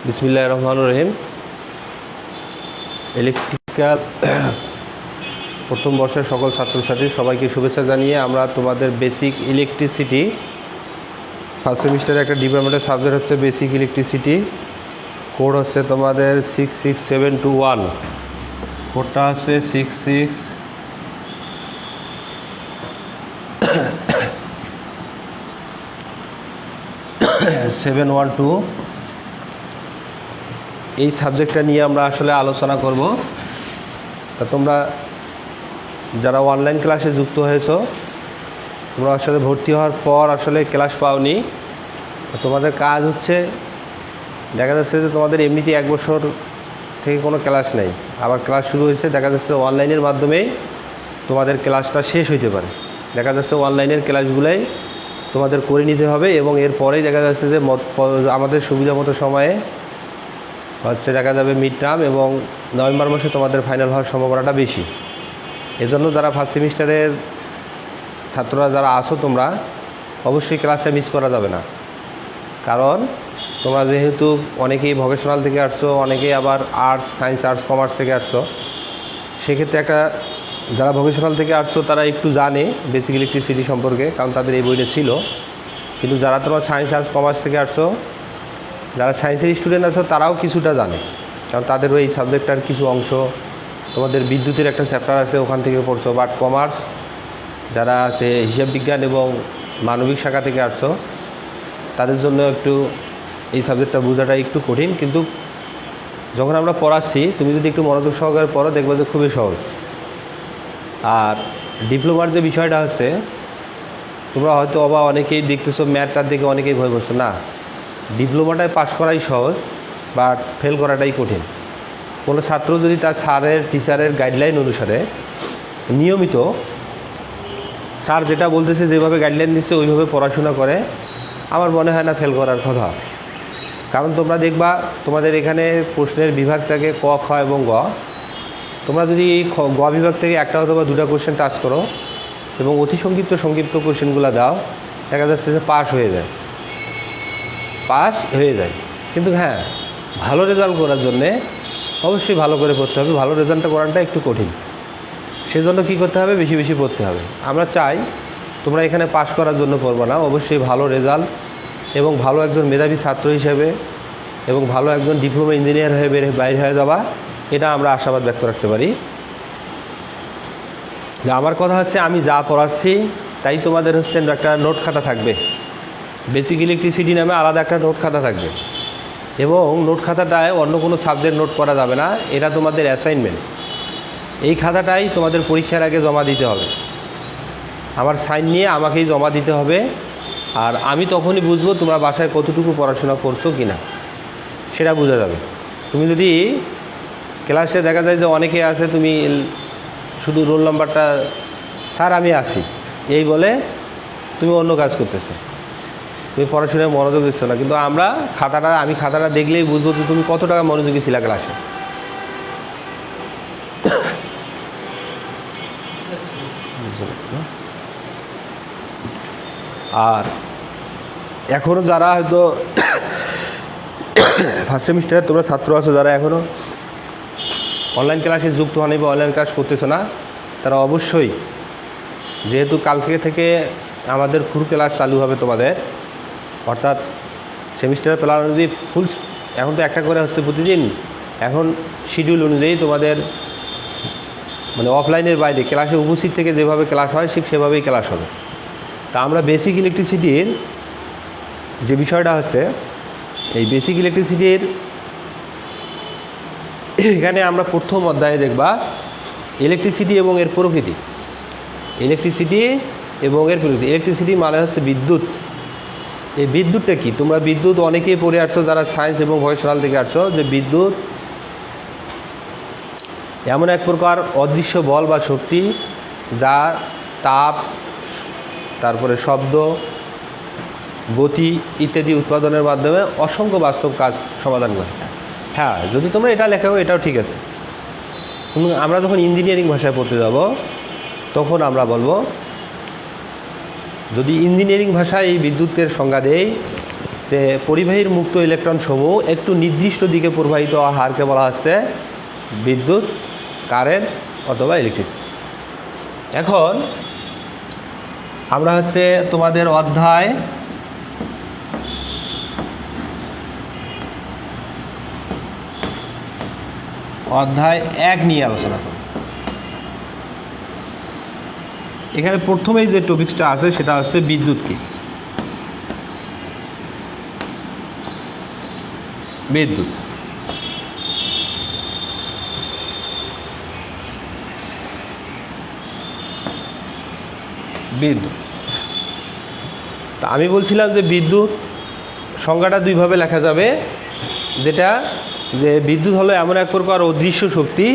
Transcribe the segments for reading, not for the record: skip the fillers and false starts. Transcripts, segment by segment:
বিসমিল্লাহির রহমানির রহিম। ইলেকট্রিক্যাল প্রথম বর্ষের সকল ছাত্রছাত্রী সবাইকে শুভেচ্ছা জানিয়ে আমরা তোমাদের বেসিক ইলেকট্রিসিটি ফার্স্ট সেমিস্টারে একটা ডিপার্টমেন্টের সাবজেক্ট হচ্ছে বেসিক ইলেকট্রিসিটি। কোড হচ্ছে তোমাদের 66721, কোডটা হচ্ছে 66712। এই সাবজেক্টটা নিয়ে আমরা আসলে আলোচনা করব। তা তোমরা যারা অনলাইন ক্লাসে যুক্ত হয়েছো, তোমরা আসলে ভর্তি হওয়ার পর আসলে ক্লাস পাওনি, তোমাদের কাজ হচ্ছে, দেখা যাচ্ছে যে তোমাদের এমনিতে 1 বছর থেকে কোনো ক্লাস নেই, আবার ক্লাস শুরু হয়েছে, দেখা যাচ্ছে অনলাইনের মাধ্যমেই তোমাদের ক্লাসটা শেষ হইতে পারে। দেখা যাচ্ছে অনলাইনের ক্লাসগুলোই তোমাদের করে নিতে হবে এবং এরপরেই দেখা যাচ্ছে যে আমাদের সুবিধা মতো সময়ে হচ্ছে দেখা যাবে মিড টার্ম এবং নভেম্বর মাসে তোমাদের ফাইনাল হওয়ার সম্ভাবনাটা বেশি। এজন্য যারা ফার্স্ট সেমিস্টারের ছাত্ররা যারা আসো, তোমরা অবশ্যই ক্লাসে মিস করা যাবে না। কারণ তোমরা যেহেতু অনেকেই ভোকেশনাল থেকে আসছো, অনেকেই আবার আর্টস, সায়েন্স, আর্টস, কমার্স থেকে আসছো, সেক্ষেত্রে যারা ভোকেশনাল থেকে আসছো তারা একটু জানে বেসিক ইলেকট্রিসিটি সম্পর্কে, কারণ তাদের এই বইটা ছিল। কিন্তু যারা তোমার সায়েন্স, আর্টস, কমার্স থেকে আসছো, যারা সায়েন্সের স্টুডেন্ট আছো, তারাও কিছুটা জানে, কারণ তাদেরও এই সাবজেক্টটার কিছু অংশ, তোমাদের বিদ্যুতের একটা চ্যাপ্টার আছে, ওখান থেকে পড়ছো। বাট কমার্স যারা আছে, হিসাব বিজ্ঞান এবং মানবিক শাখা থেকে আসছো, তাদের জন্য একটু এই সাবজেক্টটা বোঝাটা একটু কঠিন। কিন্তু যখন আমরা পড়াচ্ছি, তুমি যদি একটু মনোযোগ সহকারে পড়ো, দেখবে যে খুবই সহজ। আর ডিপ্লোমার যে বিষয়টা হচ্ছে, তোমরা হয়তো অনেকেই দেখতেছো ম্যাথটার দিকে অনেকেই ভয় করছো। না, ডিপ্লোমাটায় পাশ করাই সহজ, বাট ফেল করাটাই কঠিন। কোনো ছাত্র যদি তার টিচারের গাইডলাইন অনুসারে নিয়মিত স্যার যেটা বলতেছে, যেভাবে গাইডলাইন দিচ্ছে ওইভাবে পড়াশোনা করে, আমার মনে হয় না ফেল করার কথা। কারণ তোমরা দেখবা তোমাদের এখানে প্রশ্নের বিভাগ থেকে ক, খ এবং গ। তোমরা যদি এই গ বিভাগ থেকে একটা অথবা 2টা কোশ্চেন টাচ করো এবং অতি সংক্ষিপ্ত কোশ্চেনগুলো দাও, দেখা যাচ্ছে যে পাস হয়ে যায়। কিন্তু হ্যাঁ, ভালো রেজাল্ট করার জন্যে অবশ্যই ভালো করে পড়তে হবে। ভালো রেজাল্টটা করাটা একটু কঠিন, সেজন্য কী করতে হবে, বেশি বেশি পড়তে হবে। আমরা চাই তোমরা এখানে পাস করার জন্য পড়বো না, অবশ্যই ভালো রেজাল্ট এবং ভালো একজন মেধাবী ছাত্র হিসেবে এবং ভালো একজন ডিপ্লোমা ইঞ্জিনিয়ার হয়ে বাইরে হয়ে যাওয়া, এটা আমরা আশাবাদ ব্যক্ত রাখতে পারি। আমার কথা হচ্ছে, আমি যা পড়াচ্ছি তাই তোমাদের হচ্ছে একটা নোট খাতা থাকবে। বেসিক ইলেকট্রিসিটি নামে আলাদা একটা নোট খাতা থাকবে এবং নোট খাতাটায় অন্য কোনো সাবজেক্ট নোট করা যাবে না। এটা তোমাদের অ্যাসাইনমেন্ট। এই খাতাটাই তোমাদের পরীক্ষার আগে জমা দিতে হবে, আমার সাইন নিয়ে আমাকেই জমা দিতে হবে। আর আমি তখনই বুঝবো তোমরা বাসায় কতটুকু পড়াশোনা করছো কি না, সেটা বোঝা যাবে। তুমি যদি ক্লাসে দেখা যায় যে অনেকে আছে, তুমি শুধু রোল নাম্বারটা স্যার আমি আসি এই বলে তুমি অন্য কাজ করতেছো, তুমি পড়াশোনায় মনোযোগ দিচ্ছ না। কিন্তু আমি খাতাটা দেখলেই বুঝবো যে তুমি কত টাকা মনোযোগী ছিলা ক্লাসে। আর এখনও যারা হয়তো ফার্স্ট সেমিস্টারে তোমরা ছাত্র আছো, যারা এখনও অনলাইন ক্লাসে যুক্ত হয়নি বা অনলাইন ক্লাস করতেছো না, তারা অবশ্যই, যেহেতু কালকে থেকে আমাদের ফুল ক্লাস চালু হবে তোমাদের, অর্থাৎ সেমিস্টারের প্ল্যান অনুযায়ী এখন তো একটা করে হচ্ছে প্রতিদিন, এখন শিডিউল অনুযায়ী তোমাদের মানে অফলাইনের বাইরে ক্লাসে উপস্থিত থেকে যেভাবে ক্লাস হয় ঠিক সেভাবেই ক্লাস হবে। তা আমরা বেসিক ইলেকট্রিসিটির যে বিষয়টা হচ্ছে, এই বেসিক ইলেকট্রিসিটির এখানে আমরা প্রথম অধ্যায়ে দেখবা ইলেকট্রিসিটি এবং এর প্রকৃতি। ইলেকট্রিসিটি মানে হচ্ছে বিদ্যুৎ। এই বিদ্যুৎটা কি, তোমরা বিদ্যুৎ অনেকেই পড়ে আসছো যারা সায়েন্স এবং ভোকেশনাল থেকে আসছো, যে বিদ্যুৎ এমন এক প্রকার অদৃশ্য বল বা শক্তি, যা তাপ, তারপরে শব্দ, গতি ইত্যাদি উৎপাদনের মাধ্যমে অসংখ্য বাস্তব কাজ সমাধান করে। হ্যাঁ, যদি তোমরা এটা লেখাও এটাও ঠিক আছে, কিন্তু আমরা যখন ইঞ্জিনিয়ারিং ভাষায় পড়তে যাব তখন আমরা বলবো, যদি ইঞ্জিনিয়ারিং ভাষায় এই বিদ্যুতের সংজ্ঞা দেই, যে পরিবাহীর মুক্ত ইলেকট্রন সমূহ একটু নির্দিষ্ট দিকে প্রবাহিত হওয়ার হারকে বলা হচ্ছে বিদ্যুৎ, কারেন্ট অথবা ইলেকট্রিসিটি। এখন আমরা হচ্ছে তোমাদের অধ্যায় অধ্যায় 1 নিয়ে আলোচনা করব। এখানে প্রথমেই যে টপিকসটা আছে সেটা হচ্ছে বিদ্যুৎ কি। বিদ্যুৎ বিদ্যুৎ তা আমি বলছিলাম যে বিদ্যুৎ সংজ্ঞাটা দুইভাবে লেখা যাবে, যেটা যে বিদ্যুৎ হলো এমন এক প্রকার অদৃশ্য শক্তি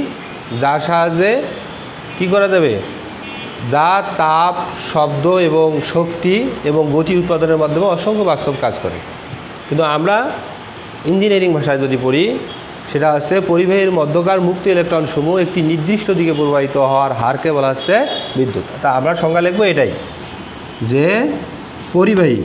যার সাহায্যে কি করা যাবে, যা তাপ, শব্দ এবং শক্তি এবং গতি উৎপাদনের মাধ্যমে অসংখ্য বাস্তব কাজ করে। কিন্তু আমরা ইঞ্জিনিয়ারিং ভাষায় যদি পড়ি সেটা হচ্ছে পরিবাহীর মধ্যকার মুক্ত ইলেকট্রন সমূহ একটি নির্দিষ্ট দিকে প্রবাহিত হওয়ার হারকে বলা হচ্ছে বিদ্যুৎ। তা আমরা সংজ্ঞা লিখবো এটাই, যে পরিবাহী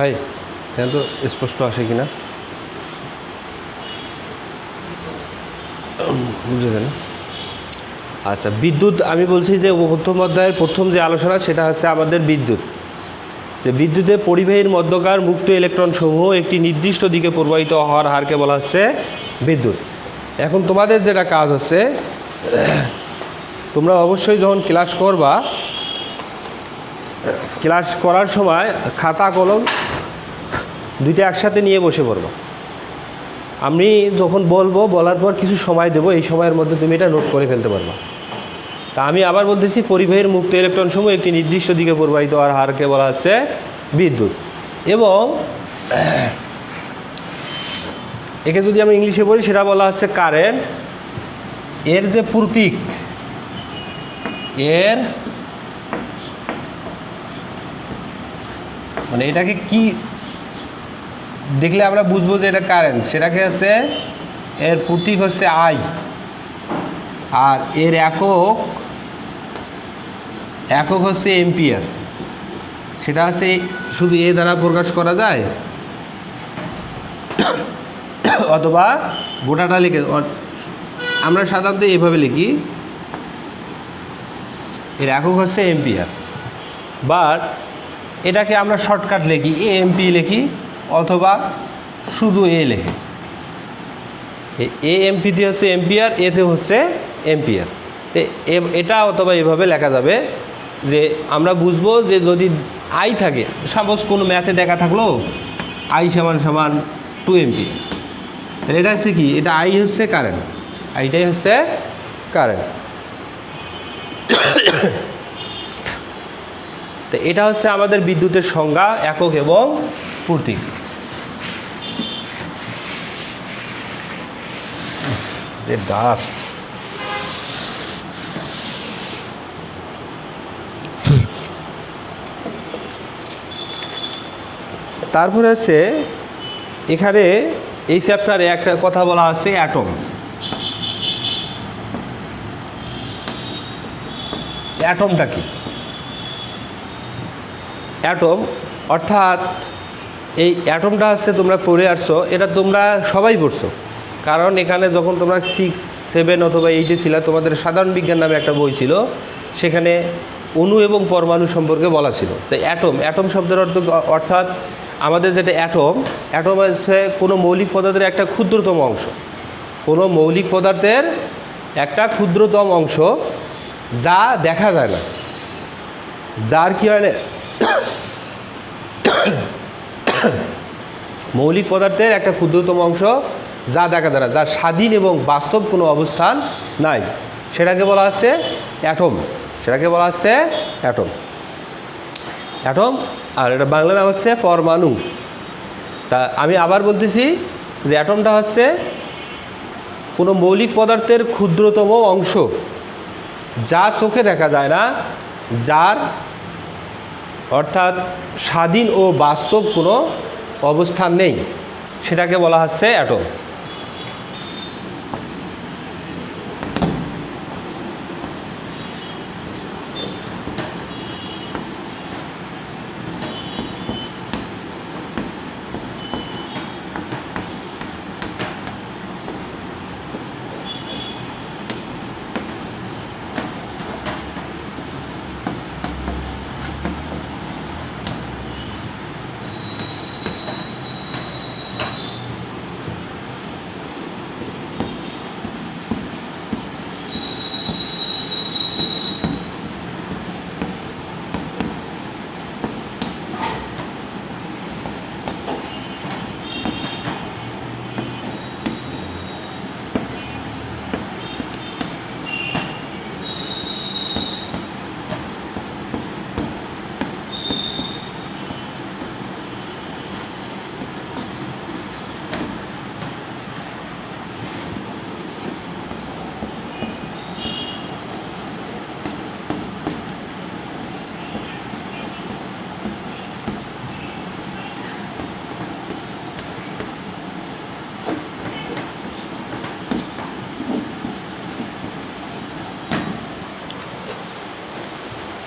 ভাই কেন তো স্পষ্ট আসে কিনা বুঝলেন? আচ্ছা, বিদ্যুৎ আমি বলছি যে প্রথম অধ্যায়ের প্রথম যে আলোচনা সেটা হচ্ছে আমাদের বিদ্যুৎ। যে বিদ্যুতে পরিবাহীর মধ্যকার মুক্ত ইলেকট্রন সমূহ একটি নির্দিষ্ট দিকে প্রবাহিত হওয়ার হারকে বলা হচ্ছে বিদ্যুৎ। এখন তোমাদের যেটা কাজ হচ্ছে, তোমরা অবশ্যই যখন ক্লাস করবা, ক্লাস করার সময় খাতা কলম দুইটা একসাথে নিয়ে বসে পড়বো। আমি যখন বলবো, বলার পর কিছু সময় দেবো, এই সময়ের মধ্যে তুমি এটা নোট করে ফেলতে পারবা। তা আমি আবার বলতেছি, পরিবাহীর মুক্ত ইলেকট্রন সমূহ একটি নির্দিষ্ট দিকে প্রবাহিত হওয়ার হারকে বলা হচ্ছে বিদ্যুৎ। এবং একে যদি আমি ইংলিশে বলি সেটা বলা হচ্ছে কারেন্ট। এর যে প্রতীক, এর মানে এটাকে কি দেখলে আমরা বুঝবো যে এটা কারেন্ট, সেটাকে হচ্ছে এর প্রতীক হচ্ছে আই, আর এর একক হচ্ছে এম্পিয়ার। সেটা হচ্ছে শুধু এ দ্বারা প্রকাশ করা যায়, অথবা গোটাটা লিখে আমরা সাধারণত এইভাবে লিখি, এর একক হচ্ছে এম্পিয়ার। বাট এটাকে আমরা শর্টকাট লিখি, এ এমপি লিখি, অথবা শুধু এ লেখে। এ এমপি দিয়ে হচ্ছে এম্পিয়ার, এতে হচ্ছে এম্পিয়ার। এটা অথবা এভাবে লেখা যাবে যে আমরা বুঝবো যে যদি আই থাকে, সাপোজ কোনো ম্যাথে দেখা থাকলো আই সমান সমান 2 এমপি, তাহলে এটা হচ্ছে কি, এটা আই হচ্ছে কারেন্ট, আইটাই হচ্ছে কারেন্ট। তো এটা হচ্ছে আমাদের বিদ্যুতের সংজ্ঞা, একক এবং প্রতীক। ডাস্ট তারপরে হচ্ছে এখানে এই চ্যাপ্টারে একটা কথা বলা আছে অ্যাটম। অ্যাটমটা কি? অ্যাটম অর্থাৎ এই অ্যাটমটা হচ্ছে তোমরা পড়ে আসছো, এটা তোমরা সবাই পড়ছো, কারণ এখানে যখন তোমরা 6, 7 অথবা 8-এ ছিল তোমাদের সাধারণ বিজ্ঞান নামে একটা বই ছিল, সেখানে অণু এবং পরমাণু সম্পর্কে বলা ছিল। তো অ্যাটম, অ্যাটম শব্দের অর্থাৎ আমাদের যেটা অ্যাটম, অ্যাটম হচ্ছে কোনো মৌলিক পদার্থের একটা ক্ষুদ্রতম অংশ, কোনো মৌলিক পদার্থের একটা ক্ষুদ্রতম অংশ যা দেখা যায় না, যার কি হয় মৌলিক পদার্থের একটা ক্ষুদ্রতম অংশ যা দেখা যায় না, যার স্বাধীন এবং বাস্তব কোনো অবস্থান নাই, সেটাকে বলা হচ্ছে অ্যাটম। সেটাকে বলা হচ্ছে অ্যাটম। অ্যাটম আর এটা বাংলা নাম হচ্ছে পরমাণু। তা আমি আবার বলতেছি যে অ্যাটমটা হচ্ছে কোনো মৌলিক পদার্থের ক্ষুদ্রতম অংশ যা চোখে দেখা যায় না, যার অর্থাৎ স্বাধীন ও বাস্তব কোনো অবস্থান নেই, সেটাকে বলা হচ্ছে অ্যাটম।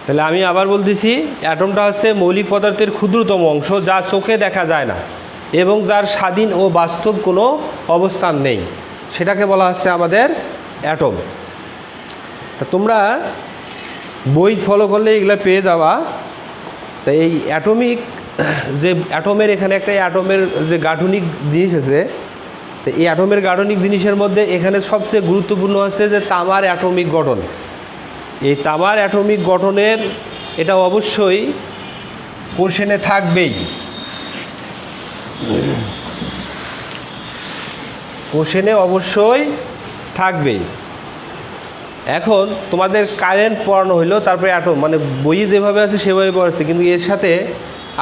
তাহলে আমি আবার বলতেছি, অ্যাটমটা হচ্ছে মৌলিক পদার্থের ক্ষুদ্রতম অংশ যা চোখে দেখা যায় না এবং যার স্বাধীন ও বাস্তব কোনো অবস্থান নেই, সেটাকে বলা হচ্ছে আমাদের অ্যাটম। তা তোমরা বই ফলো করলে এগুলো পেয়ে যাওয়া। তা এই অ্যাটমিক যে অ্যাটমের এখানে একটা অ্যাটমের যে গাঠনিক জিনিস আছে, তো এই অ্যাটমের গাঠনিক জিনিসের মধ্যে এখানে সবচেয়ে গুরুত্বপূর্ণ হচ্ছে যে তামার অ্যাটমিক গঠন। এই তামার অ্যাটমিক গঠনের এটা অবশ্যই কোশ্চেনে থাকবেই, কোশ্চেনে অবশ্যই থাকবেই। এখন তোমাদের কারেন্ট পড়ানো হইলো, তারপরে অ্যাটম মানে বই যেভাবে আছে সেভাবে পড়াচ্ছে, কিন্তু এর সাথে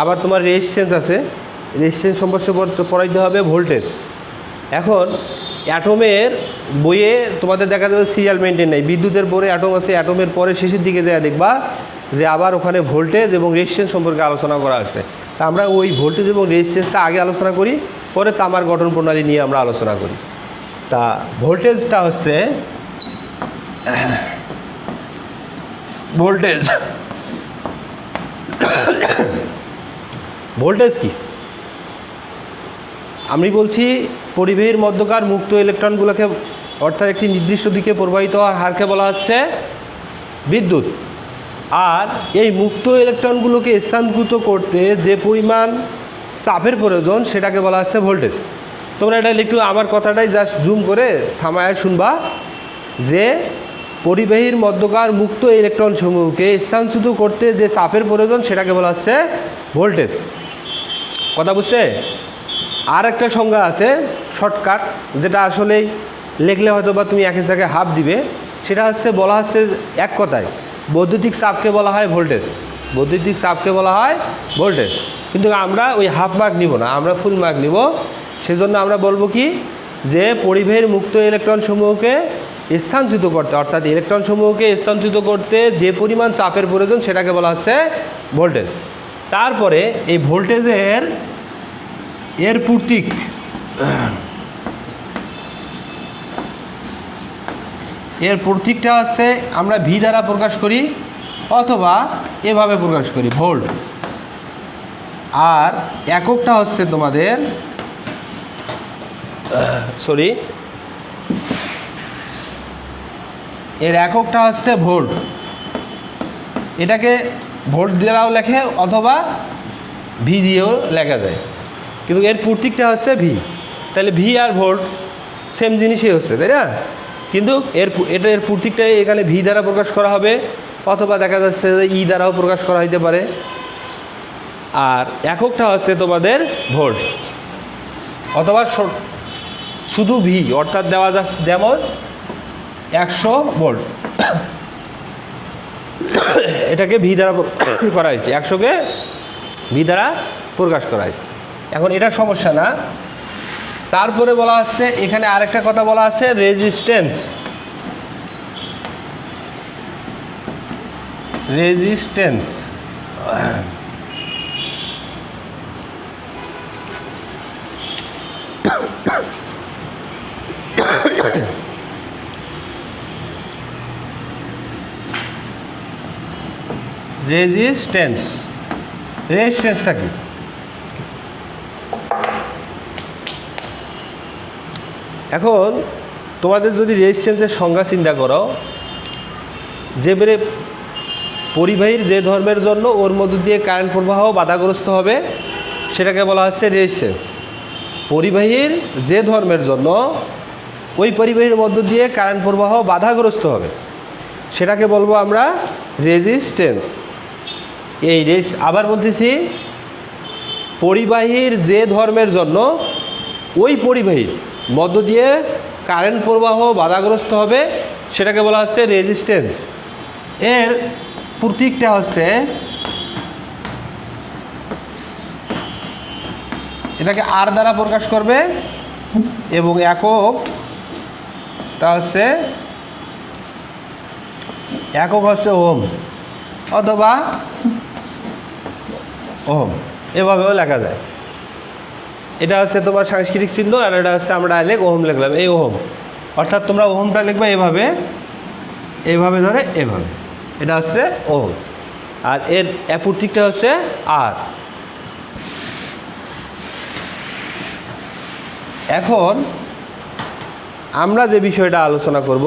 আবার তোমার রেজিস্ট্যান্স আছে, রেজিস্ট্যান্স সম্পর্কে পড়াইতে হবে ভোল্টেজ। এখন অ্যাটমের বইয়ে তোমাদের দেখা যাবে সিরিয়াল মেনটেন নেই, বিদ্যুতের পরে অ্যাটম আছে, অ্যাটমের পরে শেষের দিকে যা দেখবা যে আবার ওখানে ভোল্টেজ এবং রেজিস্ট্যান্স সম্পর্কে আলোচনা করা আছে। তা আমরা ওই ভোল্টেজ এবং রেজিস্ট্যান্সটা আগে আলোচনা করি, পরে তামার গঠন প্রণালী নিয়ে আমরা আলোচনা করি। তা ভোল্টেজটা হচ্ছে ভোল্টেজ ভোল্টেজ কি? আমি বলছি পরিবাহীর মধ্যকার মুক্ত ইলেকট্রনগুলোকে অর্থাৎ একটি নির্দিষ্ট দিকে প্রবাহিত হওয়ার হারকে বলা হচ্ছে বিদ্যুৎ। আর এই মুক্ত ইলেকট্রনগুলোকে স্থানান্তরিত করতে যে পরিমাণ চাপের প্রয়োজন সেটাকে বলা হচ্ছে ভোল্টেজ। তোমরা এটা একটু আমার কথাটাই জাস্ট জুম করে থামায় শুনবা যে পরিবাহীর মধ্যকার মুক্ত ইলেকট্রন সমূহকে স্থানান্তরিত করতে যে চাপের প্রয়োজন সেটাকে বলা হচ্ছে ভোল্টেজ। কথা বুঝছে? আর একটা সংজ্ঞা আছে শর্টকাট, যেটা আসলেই লিখলে হয়তো বা তুমি একের জায়গায় হাফ দিবে, সেটা হচ্ছে বলা হচ্ছে এক কথায় বৈদ্যুতিক চাপকে বলা হয় ভোল্টেজ। বৈদ্যুতিক চাপকে বলা হয় ভোল্টেজ, কিন্তু আমরা ওই হাফ মার্ক নিব না, আমরা ফুল মার্ক নিব। সেজন্য আমরা বলবো কি যে পরিবাহীর মুক্ত ইলেকট্রন সমূহকে স্থানান্তরিত করতে, অর্থাৎ ইলেকট্রন সমূহকে স্থানান্তরিত করতে যে পরিমাণ চাপের প্রয়োজন সেটাকে বলা হচ্ছে ভোল্টেজ। তারপরে এই ভোল্টেজের এর প্রতীক হচ্ছে আমরা ভি দ্বারা প্রকাশ করি অথবা এভাবে প্রকাশ করি ভোল্ট। আর এককটা হচ্ছে তোমাদের এর এককটা হচ্ছে ভোল্ট। এটাকে ভোল্ট দ্বারাও লেখে অথবা ভি দিয়েও লেখা যায়, কিন্তু এর প্রতীকটা হচ্ছে ভি। তাহলে ভি আর ভোল্ট সেম জিনিসই হচ্ছে, তাই না? কিন্তু এর প্রতীকটাই এখানে ভি দ্বারা প্রকাশ করা হবে অথবা দেখা যাচ্ছে যে ই দ্বারাও প্রকাশ করা হতে পারে। আর এককটা হচ্ছে তোমাদের ভোল্ট অথবা শুধু ভি, অর্থাৎ দেওয়া যাচ্ছে যেমন 100 ভোল্ট, এটাকে ভি দ্বারা করা হয়েছে, 100কে ভি দ্বারা প্রকাশ করা হয়েছে। এখন এটা সমস্যা না। তারপরে বলা হচ্ছে এখানে আরেকটা কথা বলা আছে, রেজিস্ট্যান্স। রেজিস্ট্যান্সটা কি? এখন তোমাদের যদি রেজিস্ট্যান্সের সংজ্ঞা চিন্তা করো, যে বেড়ে পরিবাহীর যে ধর্মের জন্য ওর মধ্য দিয়ে কারেন্ট প্রবাহ বাধাগ্রস্ত হবে সেটাকে বলা হচ্ছে রেজিস্ট্যান্স। পরিবাহীর যে ধর্মের জন্য ওই পরিবাহীর মধ্য দিয়ে কারেন্ট প্রবাহ বাধাগ্রস্ত হবে সেটাকে বলবো আমরা রেজিস্ট্যান্স। আবার বলতেছি, পরিবাহীর যে ধর্মের জন্য ওই পরিবাহীর মধ্য দিয়ে কারেন্ট প্রবাহ বাধাগ্রস্ত হবে সেটাকে বলা হচ্ছে রেজিস্ট্যান্স। এর প্রতীকটা হচ্ছে, এটাকে আর দ্বারা প্রকাশ করবে এবং এককটা হচ্ছে ওহম অথবা ওহম, এভাবেও লেখা যায়। এটা হচ্ছে তোমার সাংস্কৃতিক চিহ্ন, আর এটা হচ্ছে আমরা ডাইরেক্ট ওহম লিখলাম, এই ওহম। অর্থাৎ তোমরা ওহমটা লিখবে এইভাবে ধরে এভাবে, এটা হচ্ছে ওহম। আর এর প্রতীকটা হচ্ছে আর। এখন আমরা যে বিষয়টা আলোচনা করব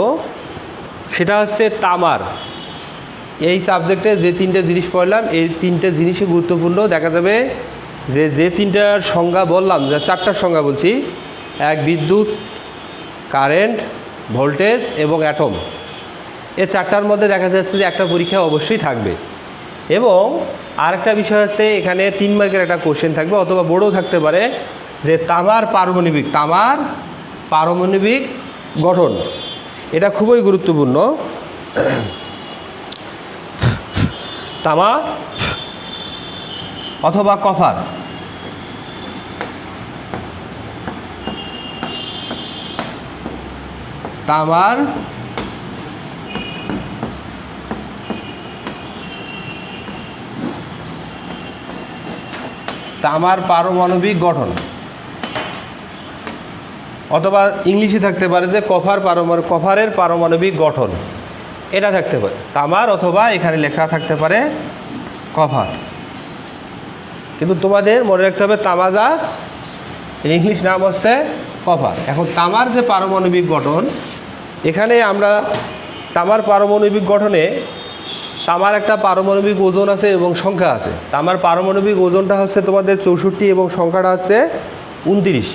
সেটা হচ্ছে তামার। এই সাবজেক্টে যে তিনটে জিনিস পড়লাম, এই তিনটে জিনিসই গুরুত্বপূর্ণ। দেখা যাবে যে তিনটার সংজ্ঞা বললাম, যে চারটার সংজ্ঞা বলছি, এক বিদ্যুৎ, কারেন্ট, ভোল্টেজ এবং অ্যাটম। এই চারটার মধ্যে দেখা যাচ্ছে যে একটা পরীক্ষা অবশ্যই থাকবে। এবং আরেকটা বিষয় আছে, এখানে 3 মার্কের একটা কোশ্চেন থাকবে অথবা বোর্ডও থাকতে পারে, যে তামার পারমাণবিক গঠন। এটা খুবই গুরুত্বপূর্ণ। তামা অথবা কপার, তামার পারমাণবিক গঠন, অথবা ইংলিশে থাকতে পারে যে কপারের পারমাণবিক গঠন, এটা থাকতে পারে তামার, অথবা এখানে লেখা থাকতে পারে কপার। কিন্তু তোমাদের মনে রাখতে হবে তামাজা এর ইংলিশ নাম হচ্ছে কপার। এখন তামার যে পারমাণবিক গঠন, এখানে আমরা তামার পারমাণবিক গঠনে তামার একটা পারমাণবিক ওজন আছে এবং সংখ্যা আছে। তামার পারমাণবিক ওজনটা হচ্ছে তোমাদের 64 এবং সংখ্যাটা হচ্ছে 29।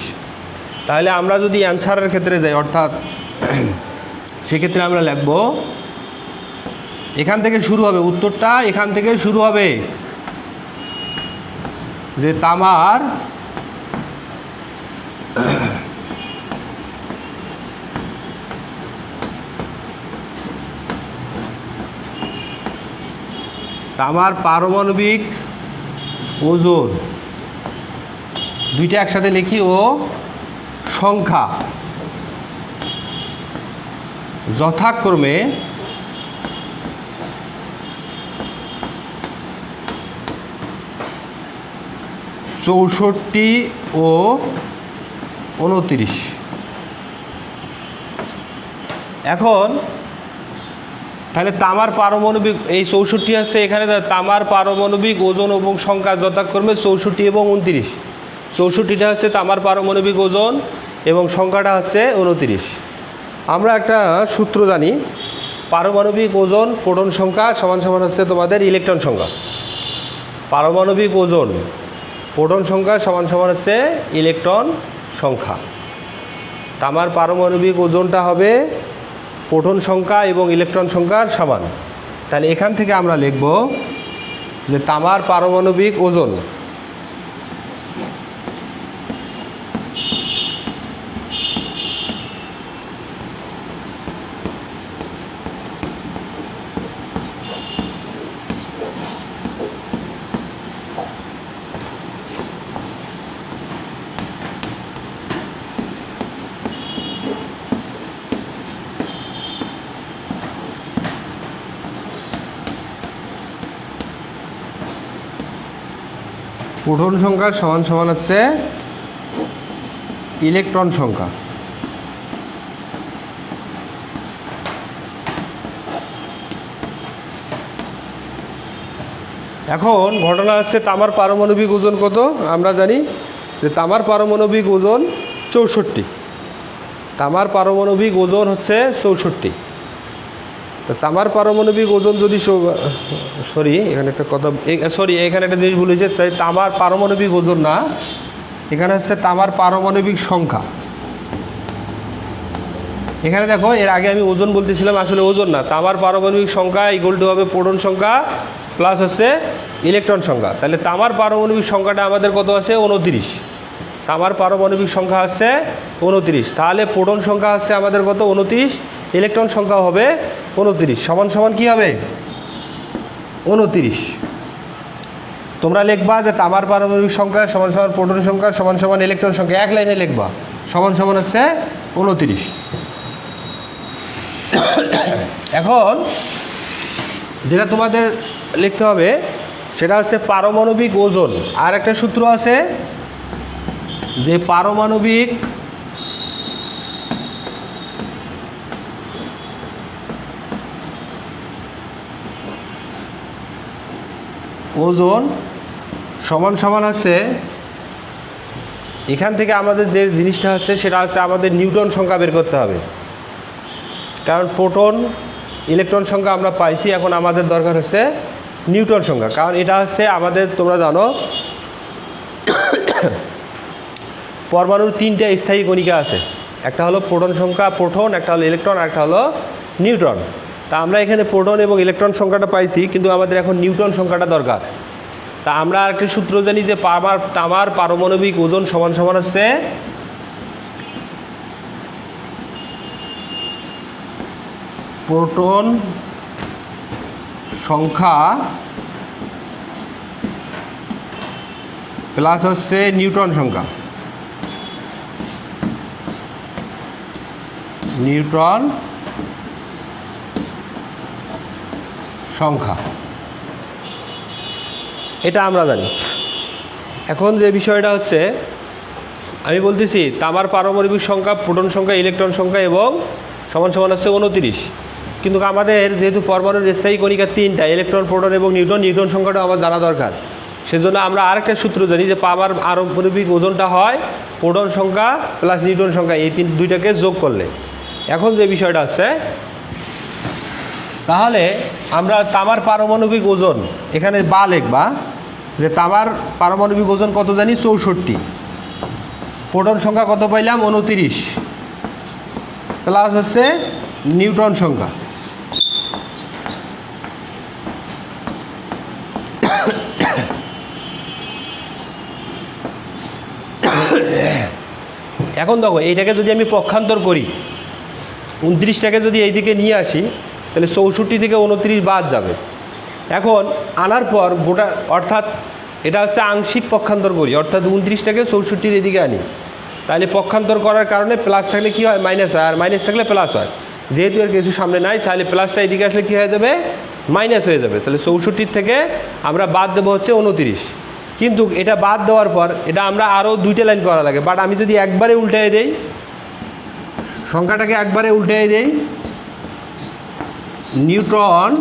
তাহলে আমরা যদি অ্যান্সারের ক্ষেত্রে যাই, অর্থাৎ সেক্ষেত্রে আমরা লিখব, এখান থেকে শুরু হবে, উত্তরটা এখান থেকে শুরু হবে, যে তামার পারমাণবিক ওজন, দুইটা একসাথে লিখি, ও সংখ্যা যথাক্রমে 64 64 ও 29। এখন তাহলে তামার পারমাণবিক এই 64 আছে, এখানে তামার পারমাণবিক ওজন এবং সংখ্যা যথাক্রমে 64 এবং 29। 64টা হচ্ছে তামার পারমাণবিক ওজন এবং সংখ্যাটা হচ্ছে 29। আমরা একটা সূত্র জানি, পারমাণবিক ওজন প্রোটন সংখ্যা সমান সমান হচ্ছে তোমাদের ইলেকট্রন সংখ্যা। পারমাণবিক ওজন প্রোটন সংখ্যা সমান সমান হচ্ছে ইলেকট্রন সংখ্যা। তামার পারমাণবিক ওজনটা হবে প্রোটন সংখ্যা এবং ইলেকট্রন সংখ্যার সমান। তাহলে এখান থেকে আমরা লিখব যে তামার পারমাণবিক ওজন প্রোটন সংখ্যা সমান সমান হচ্ছে ইলেকট্রন সংখ্যা। এখন ঘটনা হচ্ছে তামার পারমাণবিক ওজন কত? আমরা জানি যে তামার পারমাণবিক ওজন 64। তামার পারমাণবিক ওজন হচ্ছে 64। তো তামার পারমাণবিক ওজন যদি এখানে একটা কথা এখানে একটা জিনিস বলেছে, তাই তামার পারমাণবিক ওজন না, এখানে হচ্ছে তামার পারমাণবিক সংখ্যা। এখানে দেখো, এর আগে আমি ওজন বলতেছিলাম, আসলে ওজন না, তামার পারমাণবিক সংখ্যা ইকুয়াল টু হবে প্রোটন সংখ্যা প্লাস হচ্ছে ইলেকট্রন সংখ্যা। তাহলে তামার পারমাণবিক সংখ্যাটা আমাদের কত আছে? 29। তামার পারমাণবিক সংখ্যা আছে 29। তাহলে প্রোটন সংখ্যা আছে আমাদের কত? 29। ইলেকট্রন সংখ্যা হবে 29। সমান সমান কী হবে? 29। তোমরা লিখবা যে তামার পারমাণবিক সংখ্যা সমান সমান প্রোটন সংখ্যা সমান সমান ইলেকট্রন সংখ্যা, এক লাইনে লিখবা, সমান সমান হচ্ছে 29। এখন যেটা তোমাদের লিখতে হবে সেটা হচ্ছে পারমাণবিক ওজন। আর একটা সূত্র আছে যে পারমাণবিক ওজন সমান সমান আছে, এখান থেকে আমাদের যে জিনিসটা হচ্ছে সেটা হচ্ছে আমাদের নিউটন সংখ্যা বের করতে হবে। কারণ প্রোটন ইলেকট্রন সংখ্যা আমরা পাইছি, এখন আমাদের দরকার হচ্ছে নিউটন সংখ্যা। কারণ এটা হচ্ছে আমাদের, তোমরা জানো পরমাণুর 3টা স্থায়ী কণিকা আছে, একটা হলো প্রোটন সংখ্যা প্রোটন, একটা হলো ইলেকট্রন, একটা হলো নিউট্রন। তা আমরা এখানে প্রোটন এবং ইলেকট্রন সংখ্যাটা পাইছি, কিন্তু আমাদের এখন নিউটন সংখ্যাটা দরকার। তা আমরা একটা সূত্র জানি যে তামার পারমাণবিক ওজন সমান সমান হচ্ছে প্রোটন সংখ্যা প্লাস হচ্ছে নিউট্রন সংখ্যা। নিউট্রন সংখ্যা এটা আমরা জানি। এখন যে বিষয়টা হচ্ছে, আমি বলতেছি তামার পারমাণবিক সংখ্যা প্রোটন সংখ্যা ইলেকট্রন সংখ্যা এবং সমান সমান হচ্ছে 29। কিন্তু আমাদের যেহেতু পরমাণুর স্থায়ী কণিকা 3টা, ইলেকট্রন প্রোটন এবং নিউট্রন সংখ্যাটা আমার জানা দরকার। সেজন্য আমরা আরেকটা সূত্র জানি যে তামার পারমাণবিক ওজনটা হয় প্রোটন সংখ্যা প্লাস নিউট্রন সংখ্যা, এই দুইটাকে যোগ করলে। এখন যে বিষয়টা আছে, তাহলে আমরা তামার পারমাণবিক ওজন এখানে বা লিখবা যে তামার পারমাণবিক ওজন কত জানি? 64। প্রোটন সংখ্যা কত পাইলাম? 29 প্লাস হচ্ছে নিউট্রন সংখ্যা। এখন দেখো, এইটাকে যদি আমি পক্ষান্তর করি, 29টাকে যদি এইদিকে নিয়ে আসি, তাহলে 64 থেকে 29 বাদ যাবে। এখন আনার পর গোটা, অর্থাৎ এটা হচ্ছে আংশিক পক্ষান্তর করি, অর্থাৎ 29টাকে 64 এদিকে আনি, তাহলে পক্ষান্তর করার কারণে প্লাস থাকলে কী হয়? মাইনাস হয়, আর মাইনাস থাকলে প্লাস হয়। যেহেতু এর কিছু সামনে নাই, তাহলে প্লাসটা এদিকে আসলে কী হয়ে যাবে? মাইনাস হয়ে যাবে। তাহলে 64 থেকে আমরা বাদ দেবো হচ্ছে 29। কিন্তু এটা বাদ দেওয়ার পর এটা আমরা আরও 2টা লাইন করা লাগে, বাট আমি যদি একবারে উল্টাই দেই, সংখ্যাটাকে একবারে উল্টাই দেই, নিউটন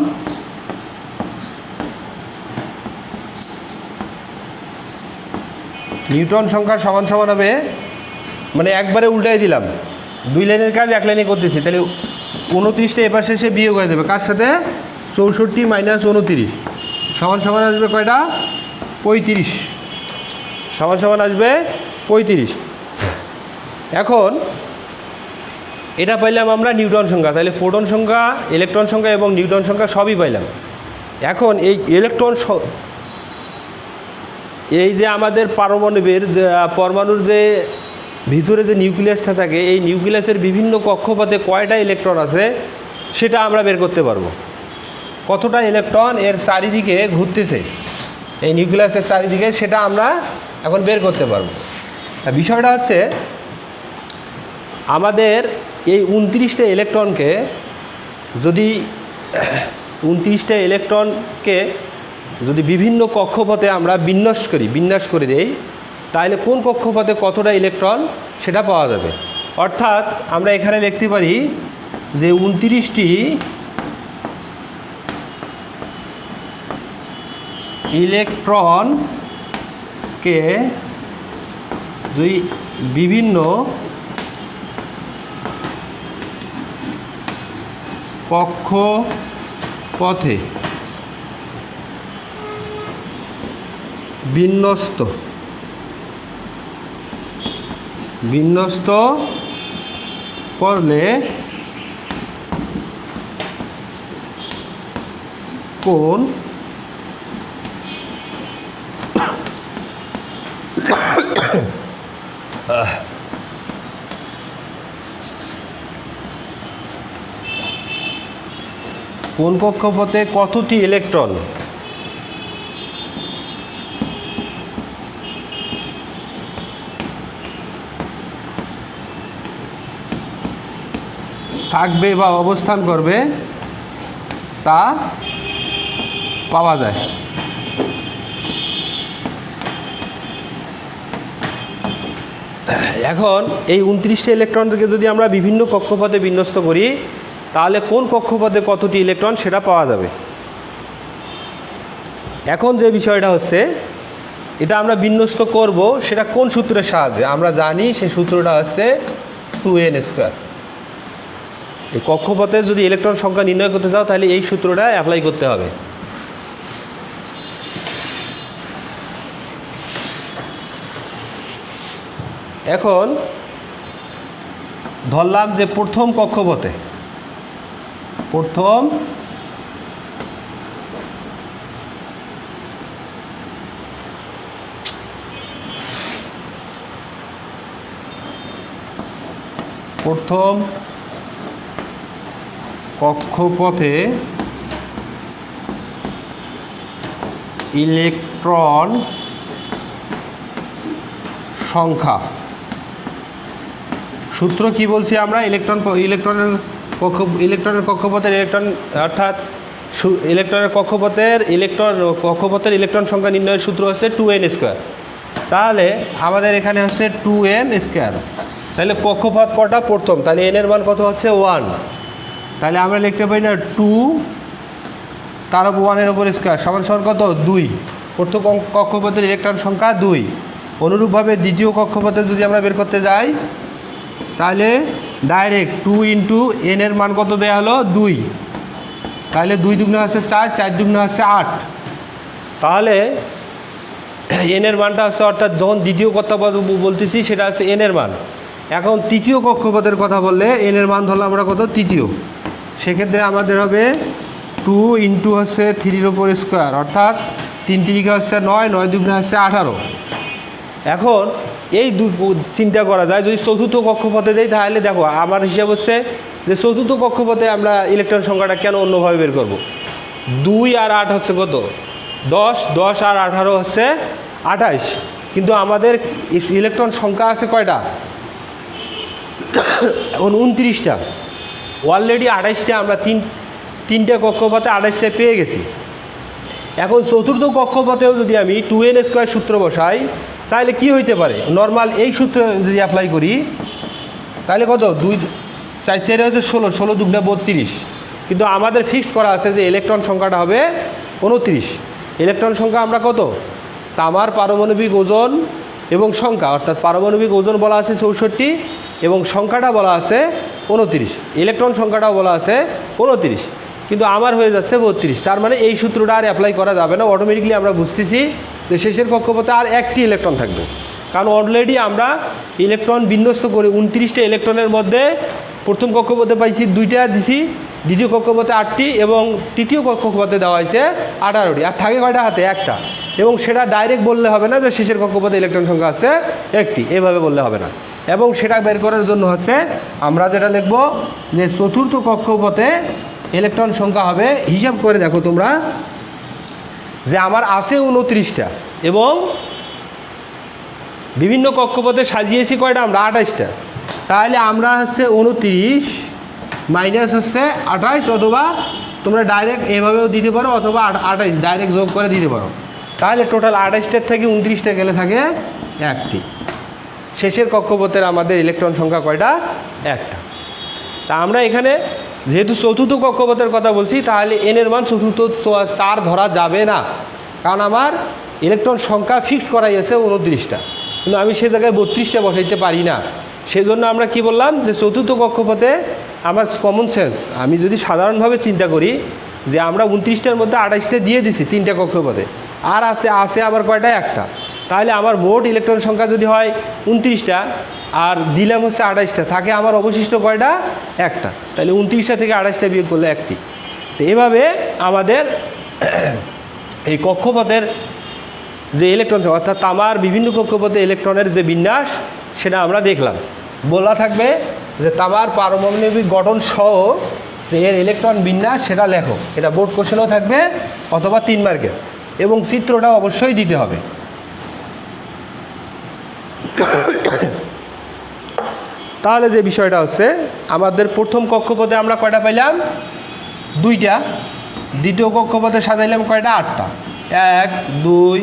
সংখ্যা সমান সমান হবে, মানে একবারে উল্টাই দিলাম, 2 লাইনের কাজ 1 লাইনে করতেছি, তাহলে 29টা এপার শেষে বিয়োগ হয়ে যাবে, কার সাথে 64 - 29 সমান সমান আসবে কয়টা? 35 সমান সমান আসবে 35। এখন এটা পাইলাম আমরা নিউটন সংখ্যা, তাহলে প্রোটন সংখ্যা, ইলেকট্রন সংখ্যা এবং নিউটন সংখ্যা সবই পাইলাম। এখন এই ইলেকট্রন, এই যে আমাদের পারমাণবিক যে পরমাণুর যে ভিতরে যে নিউক্লিয়াসটা থাকে, এই নিউক্লিয়াসের বিভিন্ন কক্ষপথে কয়টা ইলেকট্রন আছে সেটা আমরা বের করতে পারবো। কতটা ইলেকট্রন এর চারিদিকে ঘুরতেছে এই নিউক্লিয়াসের চারিদিকে, সেটা আমরা এখন বের করতে পারবো। বিষয়টা হচ্ছে আমাদের এই 29টা ইলেকট্রনকে যদি 29টা ইলেকট্রনকে যদি বিভিন্ন কক্ষপথে আমরা বিন্যাস করে দেই, তাহলে কোন কক্ষপথে কতটা ইলেকট্রন সেটা পাওয়া যাবে। অর্থাৎ আমরা এখানে লিখতে পারি যে 29টি ইলেকট্রনকে যদি বিভিন্ন কক্ষপথে বিন্যস্ত করলে কোন কক্ষপথে কতটি ইলেকট্রন থাকবে বা অবস্থান করবে তা পাওয়া যায়। এখন এই 29টা ইলেকট্রনকে যদি আমরা বিভিন্ন কক্ষপথে বিন্যস্ত করি, তাহলে কোন কক্ষপথে কতটি ইলেকট্রন সেটা পাওয়া যাবে। এখন যে বিষয়টা হচ্ছে, এটা আমরা বিন্যস্ত করব সেটা কোন সূত্রের সাহায্যে আমরা জানি, সেই সূত্রটা হচ্ছে 2n²। এই কক্ষপথে যদি ইলেকট্রন সংখ্যা নির্ণয় করতে চাও, তাহলে এই সূত্রটা অ্যাপ্লাই করতে হবে। এখন ধরলাম যে প্রথম কক্ষপথে ইলেকট্রন সংখ্যা, সূত্র কি বলছি আমরা, ইলেকট্রনের কক্ষপথের ইলেকট্রন, অর্থাৎ কক্ষপথের ইলেকট্রন সংখ্যা নির্ণয়ের সূত্র হচ্ছে 2n²। তাহলে আমাদের এখানে হচ্ছে 2n²। তাহলে কক্ষপথ কটা? প্রথম, তাহলে n এর মান কত হচ্ছে 1। তাহলে আমরা লিখতে পারি না 2 তার উপর 1 এর উপর স্কোয়ার সমান সমান কত? 2। প্রথম কক্ষপথের ইলেকট্রন সংখ্যা 2। অনুরূপভাবে দ্বিতীয় কক্ষপথে যদি আমরা বের করতে যাই, তাহলে ডাইরেক্ট 2 × n এর মান কত দেওয়া হলো? 2। তাহলে 2 দুগুণে হচ্ছে 4, 4 দুগুণে হচ্ছে 8। তাহলে n এর মানটা হচ্ছে, অর্থাৎ যখন দ্বিতীয় কক্ষপথ বলতেছি সেটা হচ্ছে n এর মান। এখন তৃতীয় কক্ষপথের কথা বললে n এর মান ধরলাম আমরা কত? তৃতীয়। সেক্ষেত্রে আমাদের হবে 2 × হচ্ছে 3 এর উপর স্কোয়ার, অর্থাৎ 3 3 হচ্ছে 9, 9 দুগুণে হচ্ছে 18। এখন এই চিন্তা করা যায়, যদি চতুর্থ কক্ষপথে দেই, তাহলে দেখো আমার হিসাব হচ্ছে যে চতুর্থ কক্ষপথে আমরা ইলেকট্রন সংখ্যাটা কেন অন্যভাবে বের করব। 2 আর 8 হচ্ছে কত? 10, 10 আর 18 হচ্ছে 28। কিন্তু আমাদের ইলেকট্রন সংখ্যা আছে কয়টা? এখন 29টা। অলরেডি 28টা আমরা তিনটে কক্ষপথে 28টা পেয়ে গেছি। এখন চতুর্থ কক্ষপথেও যদি আমি 2n² সূত্র বসাই তাহলে কি হইতে পারে? নর্মাল এই সূত্র যদি অ্যাপ্লাই করি তাহলে কত 2 4 4 হচ্ছে 16, 16 দুগুণে 32, কিন্তু আমাদের ফিক্সড করা আছে যে ইলেকট্রন সংখ্যাটা হবে 29। ইলেকট্রন সংখ্যা আমরা কত? তামার পারমাণবিক ওজন এবং সংখ্যা, অর্থাৎ পারমাণবিক ওজন বলা আছে 64 এবং সংখ্যাটা বলা আছে 29, ইলেকট্রন সংখ্যাটাও বলা আছে 29, কিন্তু আমার হয়ে যাচ্ছে 32। তার মানে এই সূত্রটা আর অ্যাপ্লাই করা যাবে না। অটোমেটিকলি আমরা বুঝতেছি যে শেষের কক্ষপথে আর একটি ইলেকট্রন থাকবে, কারণ অলরেডি আমরা ইলেকট্রন বিন্যস্ত করে 29টা ইলেকট্রনের মধ্যে প্রথম কক্ষপথে পাইছি 2টা দিছি, দ্বিতীয় কক্ষপথে 8টি এবং তৃতীয় কক্ষপথে দেওয়া হয়েছে 18টি। আর থাকে কয়টা হাতে? একটা। এবং সেটা ডাইরেক্ট বললে হবে না যে শেষের কক্ষপথে ইলেকট্রন সংখ্যা আছে একটি, এভাবে বললে হবে না। এবং সেটা বের করার জন্য হচ্ছে আমরা যেটা লিখব যে চতুর্থ কক্ষপথে ইলেকট্রন সংখ্যা হবে, হিসাব করে দেখো তোমরা, যে আমার আছে 29টা এবং বিভিন্ন কক্ষপথে সাজিয়েছি কয়টা আমরা? 28টা। তাহলে আমরা হচ্ছে 29 মাইনাস হচ্ছে 28, অথবা তোমরা ডাইরেক্ট এভাবেও দিতে পারো, অথবা 28 ডাইরেক্ট যোগ করে দিতে পারো। তাহলে টোটাল 28টার থেকে 29টা গেলে থাকে একটি। শেষের কক্ষপথের আমাদের ইলেকট্রন সংখ্যা কয়টা? একটা। তা আমরা এখানে যেহেতু চতুর্থ কক্ষপথের কথা বলছি, তাহলে এনের মান চতুর্থ 4 ধরা যাবে না, কারণ আমার ইলেকট্রন সংখ্যা ফিক্সড করাই আছে 29টা, কিন্তু আমি সে জায়গায় 32টা বসাইতে পারি না। সেজন্য আমরা কি বললাম যে চতুর্থ কক্ষপথে আমার কমন সেন্স, আমি যদি সাধারণভাবে চিন্তা করি যে আমরা 29টার মধ্যে 28টা দিয়ে দিছি 3টা কক্ষপথে, আর আছে আবার কয়টা? একটা। তাহলে আমার মোট ইলেকট্রন সংখ্যা যদি হয় 29টা আর দিলাম হচ্ছে 28টা, থাকে আমার অবশিষ্ট কয়টা? একটা। তাহলে 29টা থেকে 28টা বিয়োগ করলে একটি। তো এভাবে আমাদের এই কক্ষপথের যে ইলেকট্রন সংখ্যা, অর্থাৎ তামার বিভিন্ন কক্ষপথে ইলেকট্রনের যে বিন্যাস সেটা আমরা দেখলাম। বলা থাকবে যে তামার পারমাণবিক গঠন সহ যে এর ইলেকট্রন বিন্যাস সেটা লেখো, এটা বোর্ড কোশ্চেনও থাকবে অথবা 3 মার্কের, এবং চিত্রটা অবশ্যই দিতে হবে। তাহলে যে বিষয়টা হচ্ছে, আমাদের প্রথম কক্ষপথে আমরা কয়টা পাইলাম? 2টা। দ্বিতীয় কক্ষপথে সাজাইলাম কয়টা? 8টা। 1 2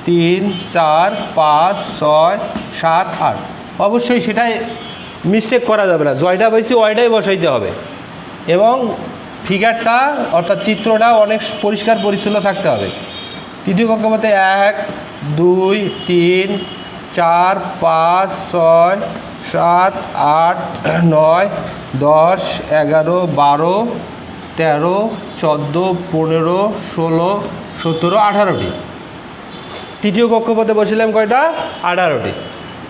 3 4 5 6 7 8। অবশ্যই সেটাই মিস্টেক করা যাবে না, জয়টা পাইছি ওয়টাই বসাইতে হবে, এবং ফিগারটা অর্থাৎ চিত্রটা অনেক পরিষ্কার পরিচ্ছন্ন থাকতে হবে। তৃতীয় কক্ষপথে 1 2 3 4 5 6 7 8 9 10 11 12 13 14 15 16 17 18টি। তৃতীয় কক্ষপথে বসিলাম কয়টা? 18টি।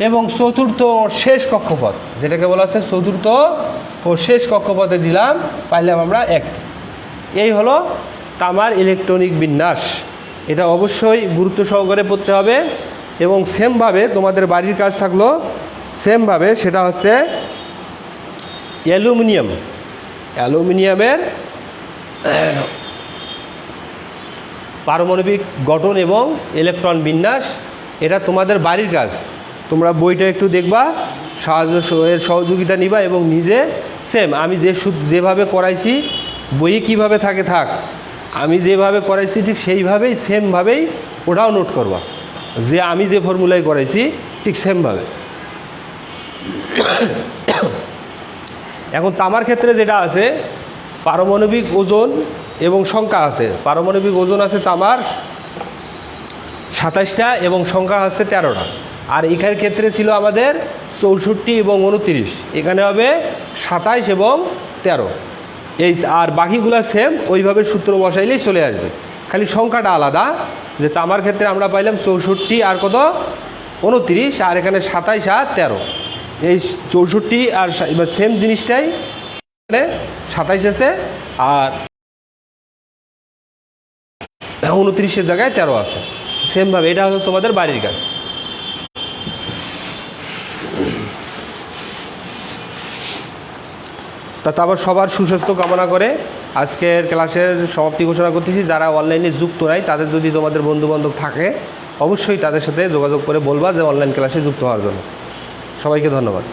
এবং চতুর্থ শেষ কক্ষপথ, যেটাকে বলা হচ্ছে চতুর্থ ও শেষ কক্ষপথে দিলাম, পাইলাম আমরা 1। এই হলো তামার ইলেকট্রনিক বিন্যাস। এটা অবশ্যই গুরুত্ব সহকারে পড়তে হবে। এবং সেমভাবে তোমাদের বাড়ির কাজ থাকলো সেমভাবে, সেটা হচ্ছে অ্যালুমিনিয়ামের পারমাণবিক গঠন এবং ইলেকট্রন বিন্যাস। এটা তোমাদের বাড়ির কাজ, তোমরা বইটা একটু দেখবা, সহযোগিতা নিবা এবং নিজে সেম আমি যেভাবে করাইছি বইয়ে কিভাবে থাকে থাক, আমি যেভাবে করাইছি ঠিক সেইভাবেই সেমভাবেই ওটাও নোট করবা, যে আমি যে ফর্মুলায় করাইছি ঠিক সেমভাবে। এখন তামার ক্ষেত্রে যেটা আছে, পারমাণবিক ওজন এবং সংখ্যা আছে। পারমাণবিক ওজন আছে তামার 27টা এবং সংখ্যা আছে 13টা। আর এখানের ক্ষেত্রে ছিল আমাদের 64 এবং 29, এখানে হবে 27 এবং 13। এই আর বাকিগুলো সেম, ওইভাবে সূত্র বসাইলেই চলে আসবে, খালি সংখ্যাটা আলাদা। যে তামার ক্ষেত্রে আমরা পাইলাম 64 আর কত? 29, আর এখানে 27 আর 13। এই 64 আর এবার সেম জিনিসটাই এখানে 27 আছে, আর 29-এর জায়গায় 13 আছে। সেমভাবে এটা হচ্ছে তোমাদের বাড়ির কাজ। তারপর সবার সুস্বাস্থ্য কামনা করে আজকের ক্লাসের সমাপ্তি ঘোষণা করতেছি। যারা অনলাইনে যুক্ত নাই, তাদের যদি তোমাদের বন্ধুবান্ধব থাকে অবশ্যই তাদের সাথে যোগাযোগ করে বলবা যে অনলাইন ক্লাসে যুক্ত হওয়ার জন্য। সবাইকে ধন্যবাদ।